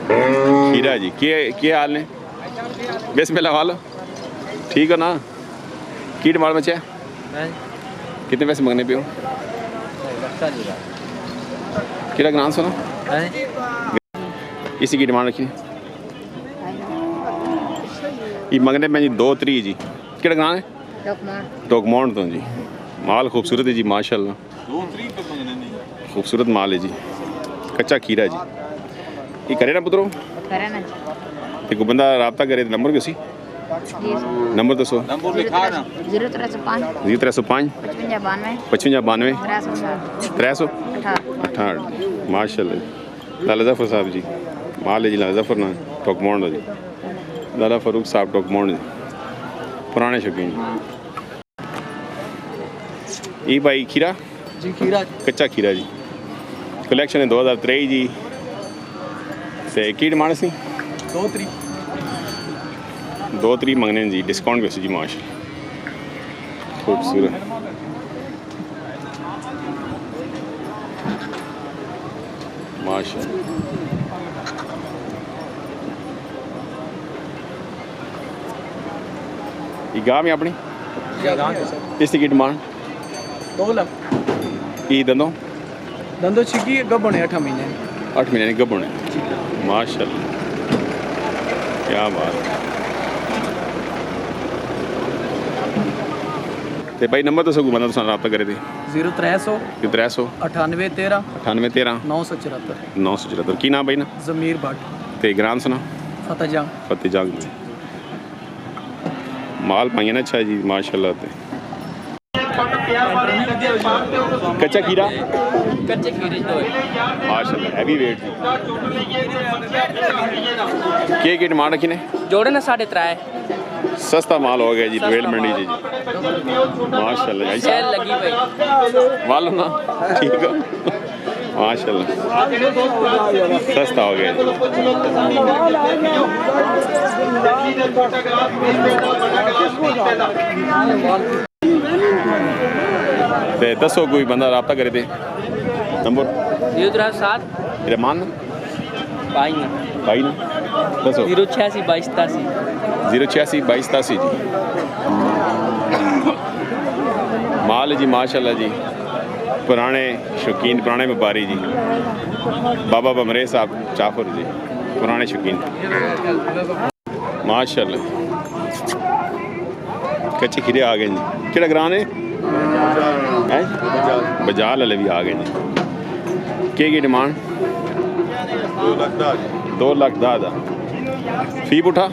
खीरा जी के हाल ने बेस में लगा लो ठीक हो ना की डिमांड में कितने पैसे मंगने पे हो किरा ग्रां सुनो इसी की डिमांड रखी ये मंगने में जी 2 3 जी किरा ग्रां है टोकमोंड तो जी माल खूबसूरत है जी माशाल्लाह खूबसूरत माल है जी कच्चा खीरा जी ये करे ना पुत्रो तो को बंदा रब्ता करे तो नंबर किसी नंबर दसो 0305 0305 5592 368 माशाल्लाह लाला जफर साहब जी माल है जी लाला जफर ना टोकमोंड जी लाला फारूक साहब टोकमोंड जी पुराने शौकीन ये भाई खीरा जी खीरा कच्चा खीरा जी कलेक्शन है 2023 जी से की डिमांड सी 2 3 मंगने जी डिस्काउंट वैसे जी माश खूबसूरत माशा ये गाँव में अपनी इसकी की डिमांड 2 लाख ये दंदो छिकी गबन है 8 महीने 8 महीने गबन है माशाल्लाह क्या बात ते भाई नंबर तो सब बंदा तो रब्ता करे थे 0300 300 98 13 98 13 974 974 की नाम भाई ना जमीर भट्ट ते ग्राम सुना फतेह जंग में माल पाइए ना अच्छा जी माशाल्लाह ते कच्चा खीरा कच्चे खीरे तो माशाल्लाह हैवी वेट जी के डिमांड रखी ने जोड़े ना 3.5 सस्ता माल हो गया जी बेल मंडी जी माशाल्लाह सेल लगी भाई मालूम ना ठीक है माशाल्लाह सस्ता हो गया जी दसो कोई बंदा रब्ता करे थे नंबर 037 रहमान भाई ना दसो 086 22 87 086 22 87 जी माल जी माशाल्लाह जी पुराने शौकीन पुराने व्यापारी जी बाबा बमरे साहब चाफर जी पुराने शौकीन माशाल्लाह कच्चे खीरे आ गए जी केड़ा ग्रां है बजाल वाले भी आ गए जी की डिमांड 2 लाख 10 फी उठा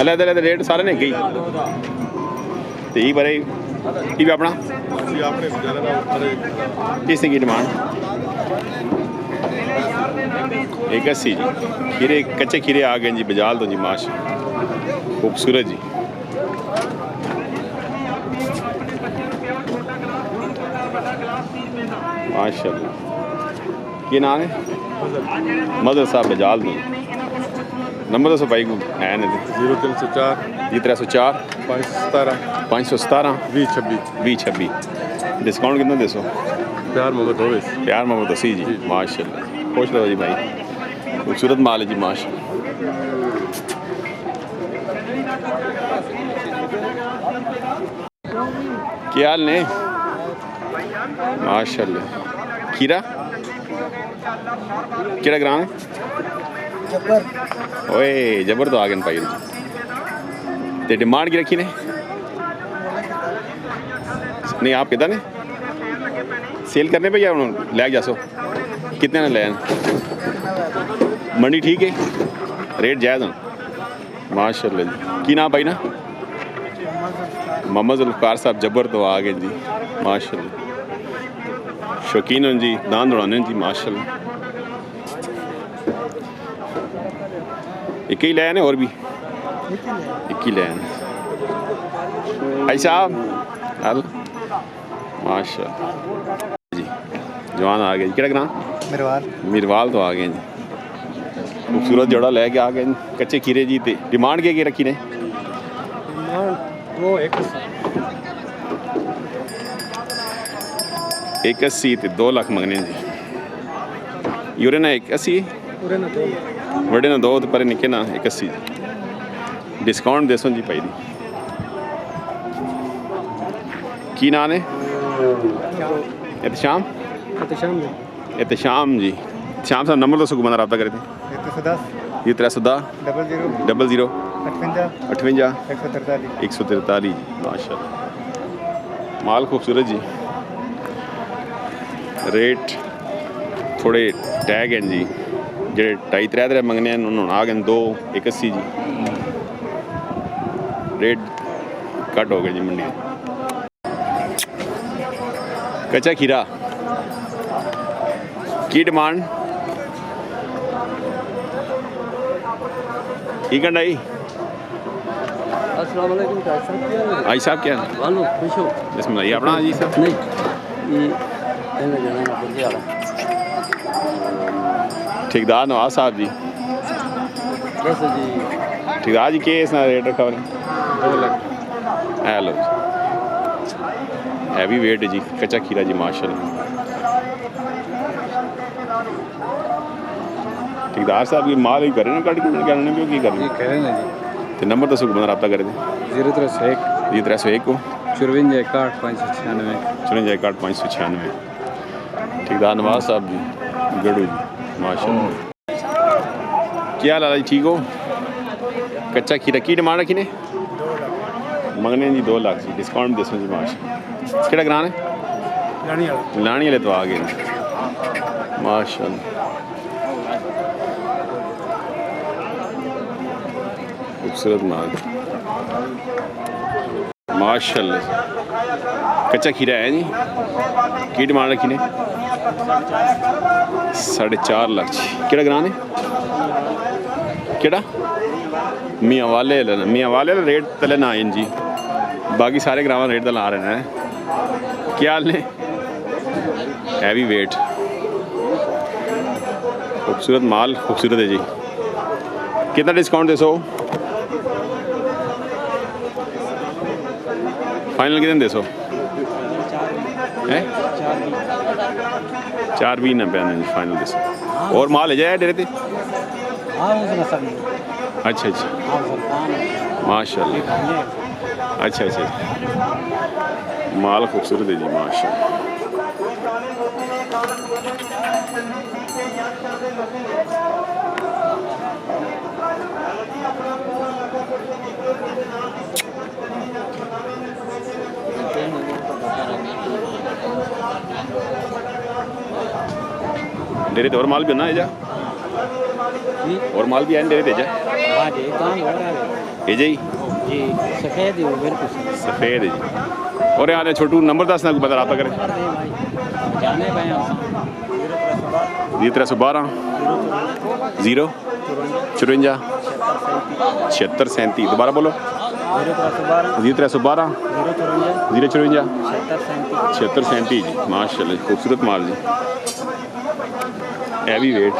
अलग अलग रेट सारे ने गई तो ये बारे ये भी अपना किसी की डिमांड 81 जी खीरे कच्चे खीरे आ गए जी बजाल तो जी माश खूबसूरत जी माशाल्लाह ये नाम है मदर साहब बजाल दो नंबर दसो भाई को है ना 0304 जी 304 517 517 2026 डिस्काउंट कितना दसो प्यार मोहब्बत होवे प्यार मोहब्बत सी जी माशाल्लाह खुश रहो जी भाई खूबसूरत माल है जी माशाल्लाह क्या हाल ने माशाल्लाह खीरा केड़ा ग्राम है ओए जबर तो आ गए भाई ते डिमांड की रखी ने नहीं आप कितना ने सेल करने पे या लैग जासो कितने ने लैन मंडी ठीक है रेट जायज़ है माशाल्लाह जी की नाम भाई ना मोहम्मद जुल्फ़कार साहब जबर तो आ गए जी माशाल्लाह शौकीन हैं जी दान दौड़ाने जी माशाल्लाह एक ही लैन है और भी एक ही लैन भाई साहब हाल माशाल्लाह जी जवान आ गए जी केड़ा ग्राम मीरवाल तो आ गए जी खूबसूरत जोड़ा लेके आ गए कच्चे खीरे जी ते डिमांड क्या रखी ने वो 81 ते 2 लाख मंगने जी यूरे ना 81 वड़े ना 2 तो पर निके ना 81 डिस्काउंट दसो जी भाई दी की नाम है एहतशाम जी शाम साहब नंबर दसो बंदा रब्ता करे थे 310 00 58 143 माशाल्लाह माल खूबसूरत जी रेट थोड़े टैग हैं जी जे 2.5-3 मंगने हैं उन्होंने आ गए 2 81 जी रेट कट हो गए जी मंडी कच्चा खीरा की डिमांड की कंडाई अस्सलाम वालेकुम आई साहब क्या वालो खुश हो इसमें ये अपना जी साहब नहीं ये कहना जाना पुलिस वाला ठेकेदार नवाज साहब जी कैसे जी ठेकेदार जी के इसना रेट रखा हुआ 2 लाख हेलो हैवी वेट है जी कच्चा खीरा जी माशाल्लाह ठेकेदार साहब ये माल ही करे ना कट के करने क्यों की करने करें ना जी तो नंबर दसो बंदा रब्ता करे थे 0301 जी 301 को 54 596 54 596 ठेकेदार नवाज साहब जी गड़ू जी माशाल्लाह क्या हाल है जी ठीक हो कच्चा खीरा की डिमांड रखी ने मंगने जी 2 लाख जी डिस्काउंट दसो जी माशाल्लाह केड़ा ग्रां है लानी वाले तो आ गए माशाल्लाह खूबसूरत माल माशाल्लाह कच्चा खीरा है जी की डिमांड रखी ने 4.5 लाख जी केड़ा ग्रां है केड़ा मियाँ वाले रेट तले ना आए जी बाकी सारे ग्राम रेट तला आ रहे हैं क्या हाल ने हैवी वेट खूबसूरत माल खूबसूरत है जी कितना डिस्काउंट दे सो फाइनल कितने दे सो है 4.20 ना पैन जी फाइनल दे सो और माल है जाए डेरे थे अच्छा माशाल्लाह अच्छा माल खूबसूरत है जी माशाल्लाह डेरे तो और माल भी ना है जा और माल भी है डेरे ते जा हां जी काम हो रहा है ये जी सफेद ही बिल्कुल सफेद है जी और यहाँ छोटू नंबर 10 ना बता रहा करे जाने पाए हम 312 0 54 76 37 दोबारा बोलो 312 0 54 76 37 जी माशाल्लाह खूबसूरत माल जी हैवी वेट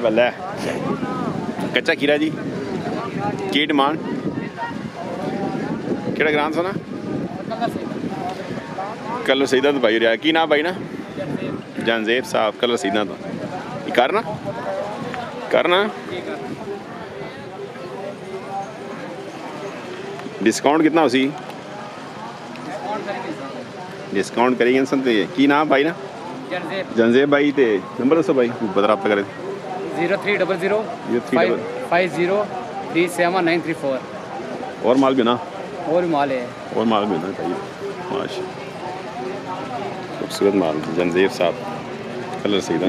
भला कच्चा खीरा जी की डिमांड केड़ा ग्राम सोना कलर सीधा तो भाई रहा की ना भाई ना जानजेब साहब कलर सीधा तो करना डिस्काउंट कितना हो सी डिस्काउंट करेंगे सन ते की नाम भाई ना जनजेब भाई ते नंबर दसो भाई बता रब्ता करे 0300 5037 और माल भी ना और माल है और माल भी ना चाहिए माशा खूबसूरत माल जनजेब साहब कलर सीधा